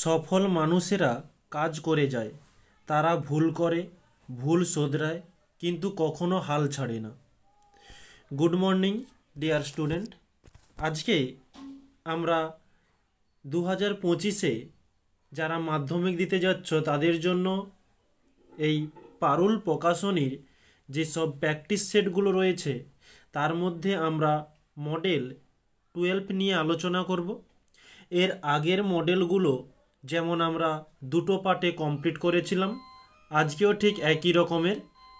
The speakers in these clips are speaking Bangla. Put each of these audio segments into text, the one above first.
সফল মানুষেরা কাজ করে যায়, তারা ভুল করে, ভুল শোধরায়, কিন্তু কখনো হাল ছাড়ে না। Good morning dear student. আজকে আমরা 2025-এ যারা মাধ্যমিক দিতে যাচ্ছ তাদের জন্য এই পারুল প্রকাশনীর যেসব প্র্যাকটিস সেটগুলো রয়েছে তার মধ্যে আমরা মডেল 12 নিয়ে আলোচনা করব। এর আগের মডেলগুলো যেমন আমরা দুটো পার্টে কমপ্লিট করেছিলাম, আজকেও ঠিক একই রকমের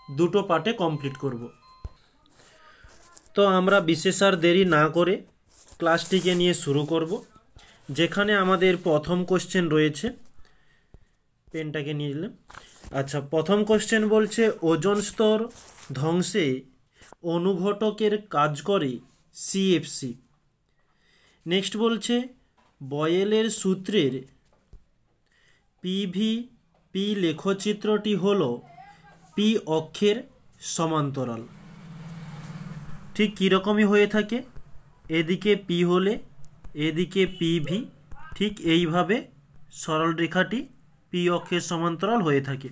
দুটো পার্টে কমপ্লিট করব। তো আমরা বিশেষ আর দেরি না করে ক্লাসটিকে নিয়ে শুরু করব। যেখানে আমাদের প্রথম কোশ্চেন রয়েছে, পেনটাকে নিয়ে নিলাম। আচ্ছা, প্রথম কোশ্চেন বলছে ওজোন স্তর ধ্বংসে অনুঘটকের কাজ করে সিএফসি। নেক্সট বলছে বয়েলের সূত্রের পিভি লেখচিত্রটি হলো পি অক্ষের সমান্তরাল। ঠিক কীরকমই হয়ে থাকে, এদিকে পি হলে এদিকে পিভি, ঠিক এইভাবে সরল রেখাটি পি অক্ষের সমান্তরাল হয়ে থাকে।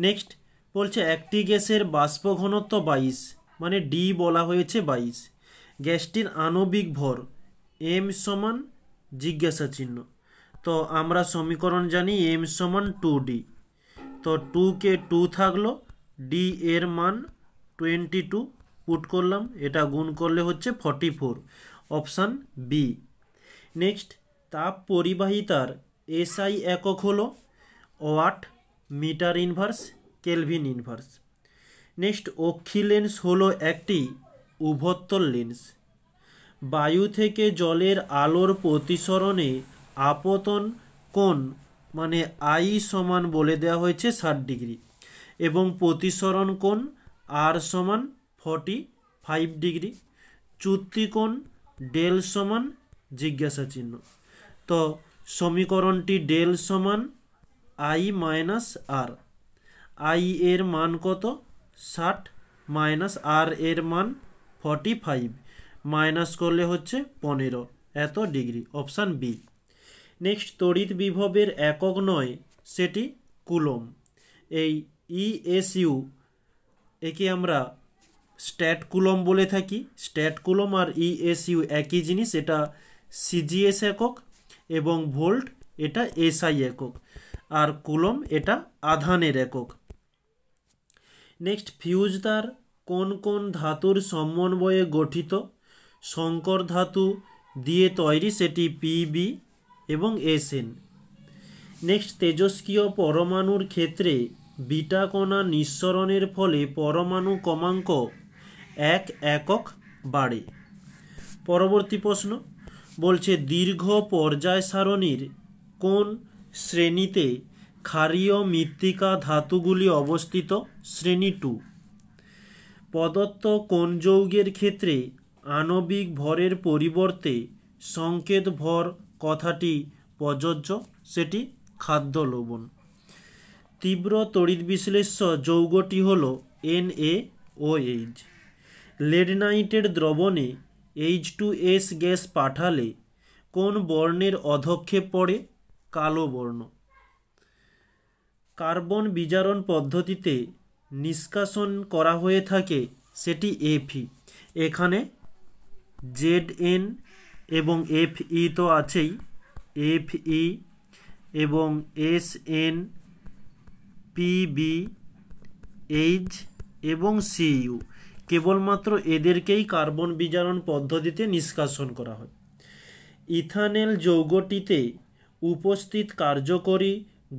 নেক্সট বলছে একটি গ্যাসের বাষ্প ঘনত্ব 22, মানে ডি বলা হয়েছে 22। গ্যাসটির আণবিক ভর এম সমান জিজ্ঞাসা চিহ্ন। তো আমরা সমীকরণ জানি এম সমান 2D। তো 2 কে 2 থাকলো, ডি এর মান 22 পুট করলাম, এটা গুণ করলে হচ্ছে 44, অপশান বি। নেক্সট তাপ পরিবাহিতার এসআই একক হলো watt, metre inverse, kelvin inverse. Next অক্ষি লেন্স হলো একটি উভত্তর লেন্স। বায়ু থেকে জলের আলোর প্রতিসরণে আপতন কোণ মানে আই সমান বলে দেওয়া হয়েছে 60 ডিগ্রি এবং প্রতিসরণ কোণ আর সমান 45 ডিগ্রি। চ্যুতিকোণ ডেল সমান জিজ্ঞাসা চিহ্ন। তো সমীকরণটি ডেল সমান আই মাইনাস আর। আই এর মান কত? 60 মাইনাস আর এর মান 45, মাইনাস করলে হচ্ছে 15, এত ডিগ্রি, অপশান বি। নেক্সট তড়িৎ বিভবের একক নয়, সেটি কুলম। এই ইএসইউ একে আমরা স্ট্যাট কুলম বলে থাকি। স্ট্যাট কুলম আর ইএসইউ একই জিনিস, এটা সিজিএস একক এবং ভোল্ট এটা এসআই একক, আর কুলম এটা আধানের একক। নেক্সট ফিউজ তার কোন কোন ধাতুর সমন্বয়ে গঠিত? সংকর ধাতু দিয়ে তৈরি, সেটি পিবি এবং এসএন। নেক্সট তেজস্ক্রিয় পরমাণুর ক্ষেত্রে বিটা কণা নিঃসরণের ফলে পরমাণু ক্রমাঙ্ক 1 একক বাড়ে। পরবর্তী প্রশ্ন বলছে দীর্ঘ পর্যায় সারণীর কোন শ্রেণীতে ক্ষারীয় মৃত্তিকা ধাতুগুলি অবস্থিত? শ্রেণী 2। প্রদত্ত কোন যৌগের ক্ষেত্রে আণবিক ভরের পরিবর্তে সংকেত ভর কথাটি প্রযোজ্য? সেটি খাদ্য লবণ। তীব্র তড়িৎ বিশ্লেষ্য যৌগটি হল NaOH। লেড নাইটের দ্রবণে H2S গ্যাস পাঠালে কোন বর্ণের অধক্ষেপ পড়ে? কালো বর্ণ। কার্বন বিজারণ পদ্ধতিতে নিষ্কাশন করা হয়ে থাকে, সেটি Fe। এখানে Zn এবং Fe তো আছেই, Fe এবং Sn, Pb, H এবং Cu, কেবলমাত্র এদেরকেই কার্বন বিজারণ পদ্ধতিতে নিষ্কাশন করা হয়। ইথানেল যৌগটিতে উপস্থিত কার্যকরী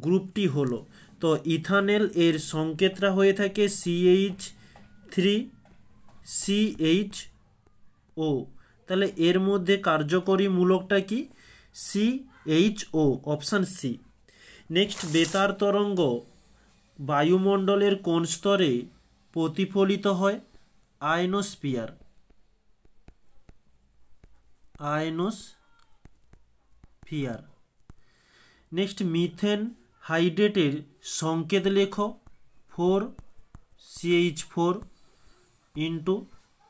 গ্রুপটি হলো, তো ইথানেল এর সংকেতটা হয়ে থাকে CH3CHO। তাহলে এর মধ্যে কার্যকরী মূলকটা কি? CHO, option C. নেক্সট বেতার তরঙ্গ বায়ুমণ্ডলের কোন স্তরে প্রতিফলিত হয়? আয়নোস্ফিয়ার। নেক্সট মিথেন হাইড্রেটের সংকেত লেখো 4CH4 ×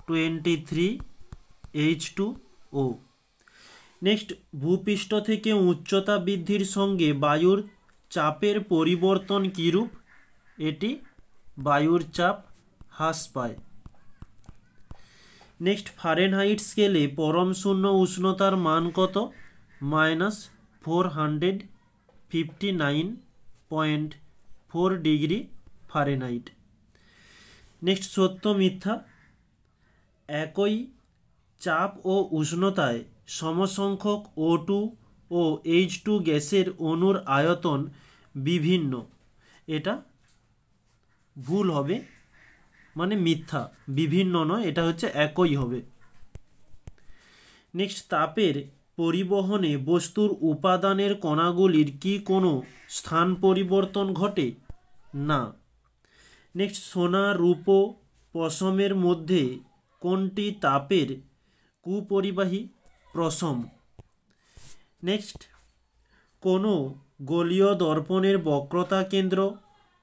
23H2O। নেক্সট, ভূপৃষ্ঠ থেকে উচ্চতা বৃদ্ধির সঙ্গে বায়ুর চাপের পরিবর্তন কিরূপ? এটি বায়ুর চাপ হ্রাস পায়। নেক্সট, ফারেনহাইট স্কেলে পরম শূন্য উষ্ণতার মান কত? -459.4 ডিগ্রি ফারেনহাইট। নেক্সট, সত্য মিথ্যা? একই চাপ ও উষ্ণতায় সমসংখ্যক O2 ও H2 গ্যাসের অণুর আয়তন বিভিন্ন। এটা ভুল হবে, মানে মিথ্যা, বিভিন্ন নয়, এটা হচ্ছে একই হবে। নেক্সট, তাপের পরিবহনে বস্তুর উপাদানের কণাগুলির কি কোনো স্থান পরিবর্তন ঘটে? না। নেক্সট, সোনা, রূপো, পশমের মধ্যে কোনটি তাপের কুপরিবাহী? পশম। নেক্সট, কোনো গোলীয় দর্পণের বক্রতা কেন্দ্র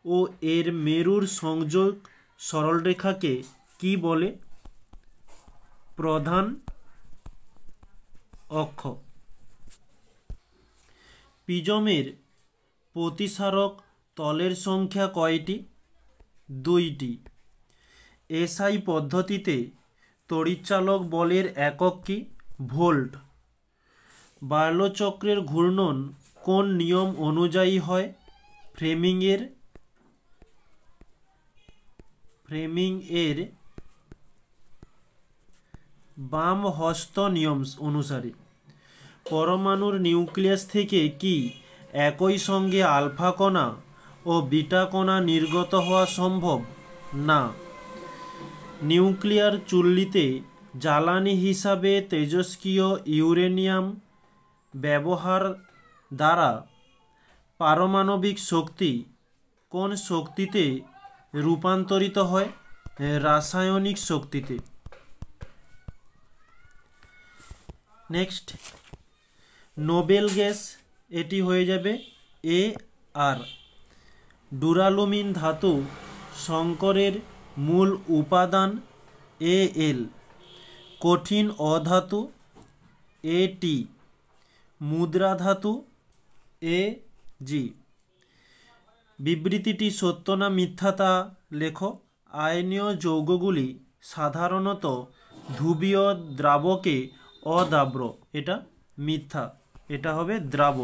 ও এর মেরুর সংযোগ সরলরেখাকে কি বলে? প্রধান অক্ষ। প্রিজমের প্রতিসারক তলের সংখ্যা কয়টি? 2টি। এসআই পদ্ধতিতে তড়িৎচালক বলের একক কি? ভোল্ট। বার্লো চক্রের ঘূর্ণন কোন নিয়ম অনুযায়ী হয়? ফ্লেমিংয়ের বাম হস্ত নিয়ম অনুসারে। পরমাণুর নিউক্লিয়াস থেকে কি একই সঙ্গে আলফা কণা ও বিটা কণা নির্গত হওয়া সম্ভব? না। নিউক্লিয়ার চুল্লিতে জ্বালানি হিসাবে তেজস্ক্রিয় ইউরেনিয়াম ব্যবহার দ্বারা পারমাণবিক শক্তি কোন শক্তিতে রূপান্তরিত হয়? রাসায়নিক শক্তিতে। নেক্সট, নোবেল গ্যাস, এটি হয়ে যাবে Ar। ডুরালুমিন ধাতু সংকরের মূল উপাদান Al। কঠিন অধাতু At। মুদ্রা ধাতু Ag। বিবৃতিটি সত্য না মিথ্যা তা লেখো। আয়নীয় যৌগগুলি সাধারণত ধ্রুবীয় দ্রাবকে অদ্রাব্য। এটা মিথ্যা, এটা হবে দ্রাব্য।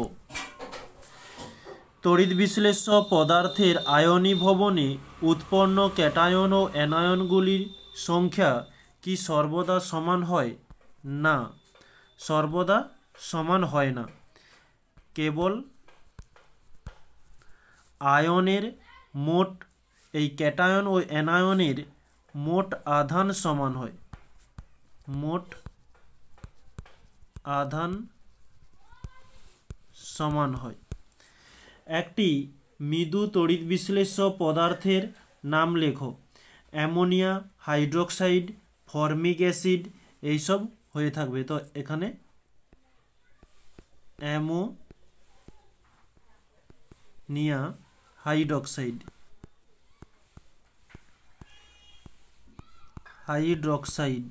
তড়িৎ বিশ্লেষ্য পদার্থের আয়নীভবনে উৎপন্ন ক্যাটায়ন ও অ্যানায়নগুলির সংখ্যা কি সর্বদা সমান হয়? না, সর্বদা সমান হয় না। কেবল আয়নের মোট, এই ক্যাটায়ন ও অ্যানায়নের মোট আধান সমান হয়। মোট আধান সমান হয়। একটি মৃদু তড়িৎ বিশ্লেষ্য পদার্থের নাম লেখো। অ্যামোনিয়া হাইড্রোক্সাইড, ফর্মিক অ্যাসিড, এইসব হয়ে থাকবে। তো এখানে অ্যামোনিয়া হাইড্রোক্সাইড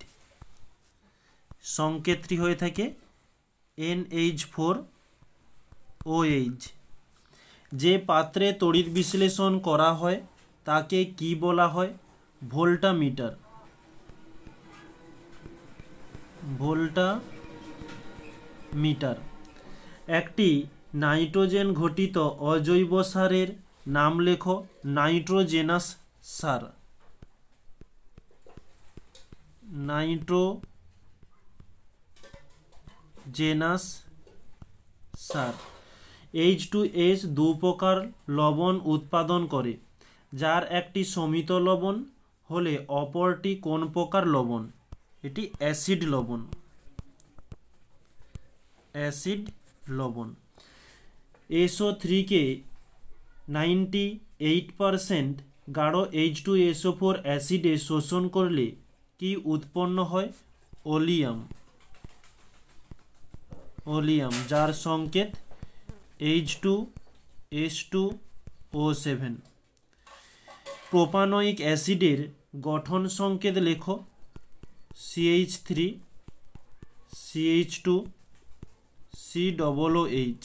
সংকেতটি হয়ে থাকে NH4OH। যে পাত্রে তড়িৎ বিশ্লেষণ করা হয় তাকে কি বলা হয়? ভোল্টামিটার। একটি নাইট্রোজেন ঘটিত অজৈব সারের নাম লেখো। নাইট্রোজেনাস সার। নাইট্রোজেনাস সার। H2S দু প্রকার লবণ উৎপাদন করে, যার একটি সমিত লবণ হলে অপরটি কোন প্রকার লবণ? এটি অ্যাসিড লবণ। SO3 কে 98% গাঢ় H2SO4 অ্যাসিডে শোষণ করলে কি উৎপন্ন হয়? ওলিয়াম, যার সংকেত H2S2O7। প্রোপানোয়িক অ্যাসিডের গঠন সংকেত লেখো। CH3CH2 COOH,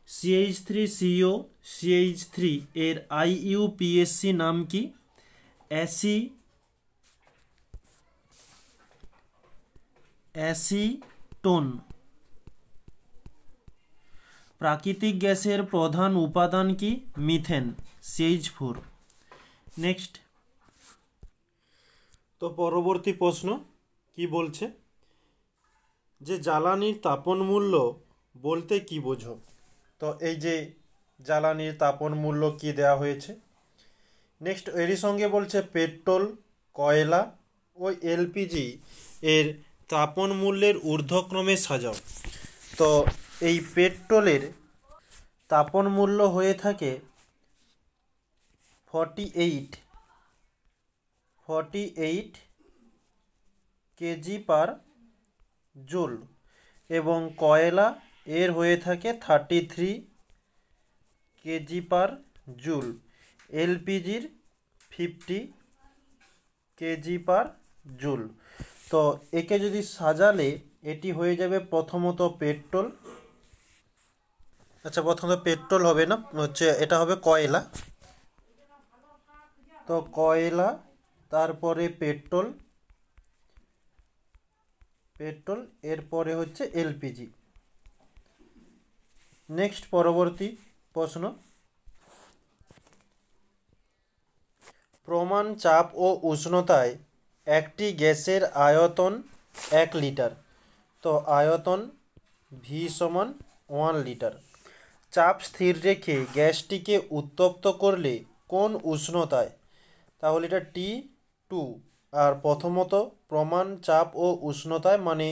CH3CO CH3 এর IUPAC নাম কি? অ্যাসিটোন। প্রাকৃতিক গ্যাসের প্রধান উপাদান কি? Methane, CH4। নেক্সট, তো পরবর্তী প্রশ্ন কি বলছে, যে জ্বালানির তাপন মূল্য বলতে কি বোঝো? তো এই যে জ্বালানির তাপন মূল্য কি দেওয়া হয়েছে। নেক্সট, এরই সঙ্গে বলছে পেট্রোল, কয়লা ও এলপিজি এর তাপন মূল্যের ঊর্ধ্বক্রমে সাজাও। তো এই পেট্রোলের তাপন মূল্য হয়ে থাকে 48 কেজি পার জুল, এবং কয়লা এর হয়ে থাকে 33 কেজি পার জুল, এলপিজির 50 কেজি পার জুল। তো একে যদি সাজালে এটি হয়ে যাবে প্রথমত পেট্রোল, আচ্ছা প্রথমত পেট্রোল হবে না, হচ্ছে এটা হবে কয়লা। তো কয়লা, তারপরে পেট্রোল, এরপরে হচ্ছে এলপিজি। নেক্সট, পরবর্তী প্রশ্ন, প্রমাণ চাপ ও উষ্ণতায় একটি গ্যাসের আয়তন 1 লিটার। তো আয়তন V সমান 1 লিটার। চাপ স্থির রেখে গ্যাসটিকে উত্তপ্ত করলে কোন উষ্ণতায়? তাহলে এটা T2। আর প্রথমত প্রমাণ চাপ ও উষ্ণতায় মানে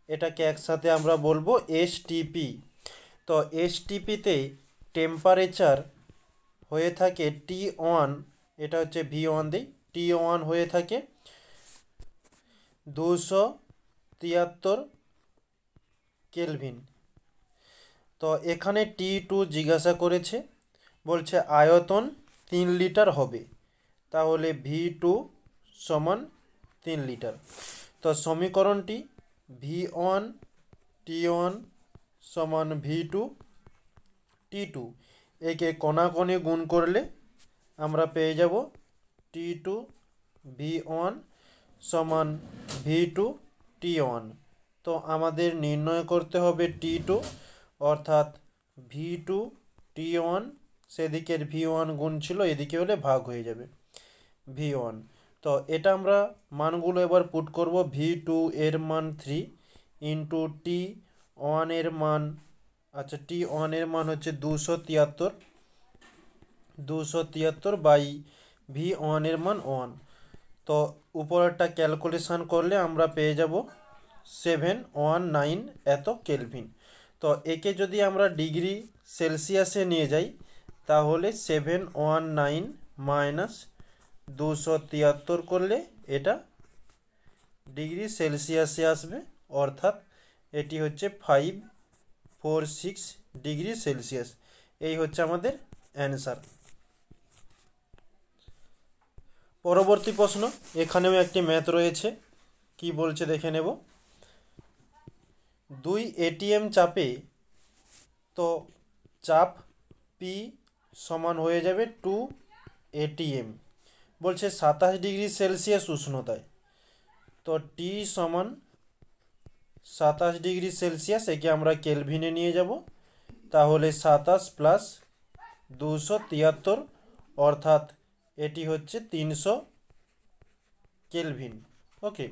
এটাকে একসাথে আমরা বলবো STP। তো STPতে টেম্পারেচার হয়ে থাকে T1, এটা হচ্ছে V1 দিই, T1 হয়ে থাকে 273 কেলভিন। তো এখানে T2 জিজ্ঞাসা করেছে, বলছে আয়তন 3 লিটার হবে, তাহলে V2 সমান 3 লিটার। তো সমীকরণটি V1 T1 সমান V2 T2, একে কোণাকোণে গুণ করলে আমরা পেয়ে যাব T2 V1 সমান V2 T1। তো আমাদের নির্ণয় করতে হবে T2, অর্থাৎ V2 T1 সেদিকের V1 গুণ ছিল, এদিকে হলে ভাগ হয়ে যাবে V1। তো এটা আমরা মানগুলো এবার পুট করব। V2 এর মান 3 ইন্টু T1 এর মান, আচ্ছা T1 এর মান হচ্ছে 273 বাই V1 এর মান 1। তো উপরেরটা ক্যালকুলেশন করলে আমরা পেয়ে যাব 719 এত কেলভিন। তো একে যদি আমরা ডিগ্রি সেলসিয়াসে নিয়ে যাই তাহলে 719 মাইনাস 273 করলে এটা ডিগ্রি সেলসিয়াসে আসবে, অর্থাৎ এটি হচ্ছে 546 ডিগ্রি সেলসিয়াস। এই হচ্ছে আমাদের অ্যান্সার। পরবর্তী প্রশ্ন, এখানেও একটি ম্যাথ রয়েছে, কি বলছে দেখে নেব। 2 ATM চাপে, তো চাপ P সমান হয়ে যাবে 2 ATM, বলছে 27 ডিগ্রি সেলসিয়াস উষ্ণতায়। তো T সমান 27 ডিগ্রি সেলসিয়াস, একে আমরা কেলভিনে নিয়ে যাব, তাহলে 27 প্লাস 273 অর্থাৎ এটি হচ্ছে 300 কেলভিন। ওকে,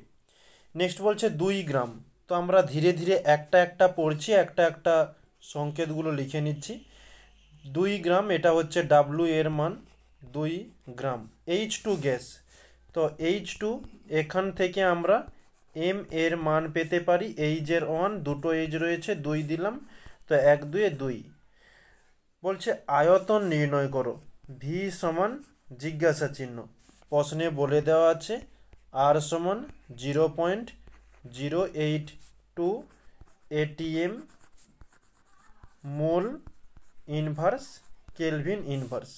নেক্সট বলছে 2 গ্রাম। তো আমরা ধীরে ধীরে একটা একটা পড়ছি, একটা একটা সংকেতগুলো লিখে নিচ্ছি। 2 গ্রাম, এটা হচ্ছে W এর মান 2 গ্রাম। H2 গ্যাস, তো H2 এখান থেকে আমরা M এর মান পেতে পারি, H এর 1, দুটো H রয়েছে, 2 দিলাম, তো 1 2 2। বলছে আয়তন নির্ণয় করো। V সমান জিজ্ঞাসা চিহ্ন, প্রশ্নে বলে দেওয়া আছে R সমান 0.082 ATM mole inverse kelvin inverse.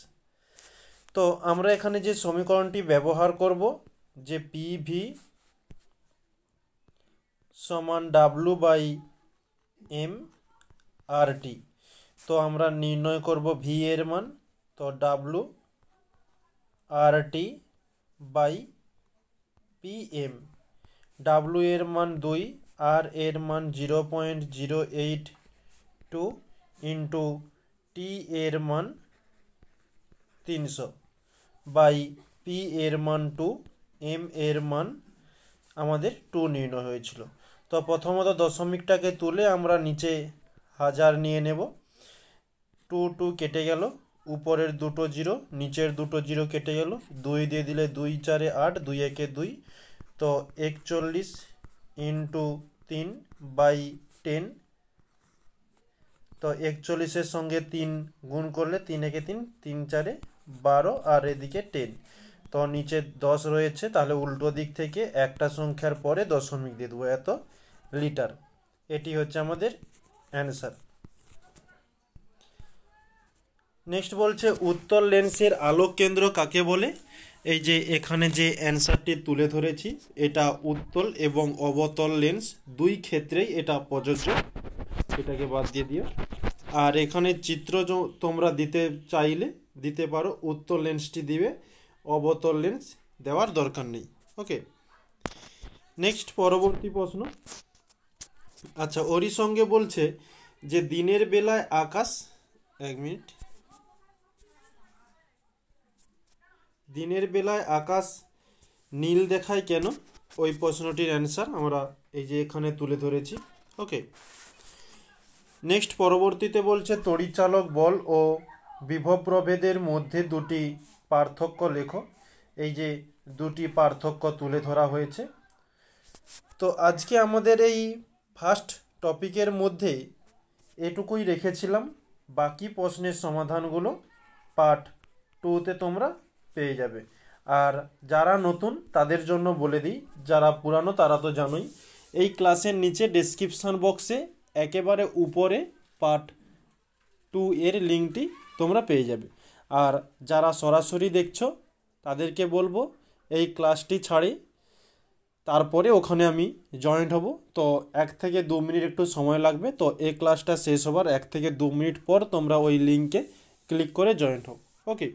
তো আমরা এখানে যে সমীকরণটি ব্যবহার করব, যে PV সমান W by M R T. তো আমরা নির্ণয় করব ভি এর মান, তো W R T by P M. W এর মান 2, আর এর মান 0.082 ইন্টু টি এর মান 300 বাই পি এর মান 2, এম এর মান আমাদের 2 নির্ণয় হয়েছিল। তো প্রথমত দশমিকটাকে তুলে আমরা নিচে 1000 নিয়ে নেব। 2 কেটে গেল, উপরের দুটো জিরো নিচের দুটো জিরো কেটে গেল, 2 দিয়ে দিলে 2 4 8, 2 1 2, তো 41 ইন্টু 3 বাই 10। তো 41-এর সঙ্গে 3 গুণ করলে 3 1 3, 3 4 12, আর এদিকে 10। তো নিচে 10 রয়েছে, তাহলে উল্টো দিক থেকে একটা সংখ্যার পরে দশমিক দিয়ে দেবো, এত লিটার। এটি হচ্ছে আমাদের অ্যান্সার। নেক্সট বলছে উত্তল লেন্সের আলোক কেন্দ্র কাকে বলে। এই যে এখানে যে অ্যান্সারটি তুলে ধরেছি, এটা উত্তল এবং অবতল লেন্স দুই ক্ষেত্রেই এটা প্রযোজ্য, এটাকে বাদ দিয়ে দিও। আর এখানে চিত্র তোমরা দিতে চাইলে দিতে পারো, উত্তল লেন্সটি দিবে, অবতল লেন্স দেওয়ার দরকার নেই। ওকে, নেক্সট পরবর্তী প্রশ্ন। আচ্ছা, ওরই সঙ্গে বলছে যে দিনের বেলায় আকাশ, এক মিনিট, দিনের বেলায় আকাশ নীল দেখায় কেন, ওই প্রশ্নটির অ্যান্সার আমরা এই যে এখানে তুলে ধরেছি। ওকে, নেক্সট পরবর্তীতে বলছে তড়িৎচালক বল ও বিভব প্রভেদের মধ্যে দুটি পার্থক্য লেখো। এই যে দুটি পার্থক্য তুলে ধরা হয়েছে। তো আজকে আমাদের এই ফার্স্ট টপিকের মধ্যে এটুকুই রেখেছিলাম, বাকি প্রশ্নের সমাধানগুলো পার্ট 2-তে তোমরা পেয়ে যাবে। আর যারা নতুন তাদের জন্য বলে দিই, যারা পুরানো তারা তো জানোই, এই ক্লাসের নিচে ডেসক্রিপশান বক্সে একেবারে উপরে পার্ট 2 এর লিঙ্কটি তোমরা পেয়ে যাবে। আর যারা সরাসরি দেখছো তাদেরকে বলবো এই ক্লাসটি ছাড়ে তারপরে ওখানে আমি জয়েন্ট হব, তো 1 থেকে 2 মিনিট একটু সময় লাগবে। তো এই ক্লাসটা শেষ হবার 1 থেকে 2 মিনিট পর তোমরা ওই লিঙ্কে ক্লিক করে জয়েন্ট হও। ওকে।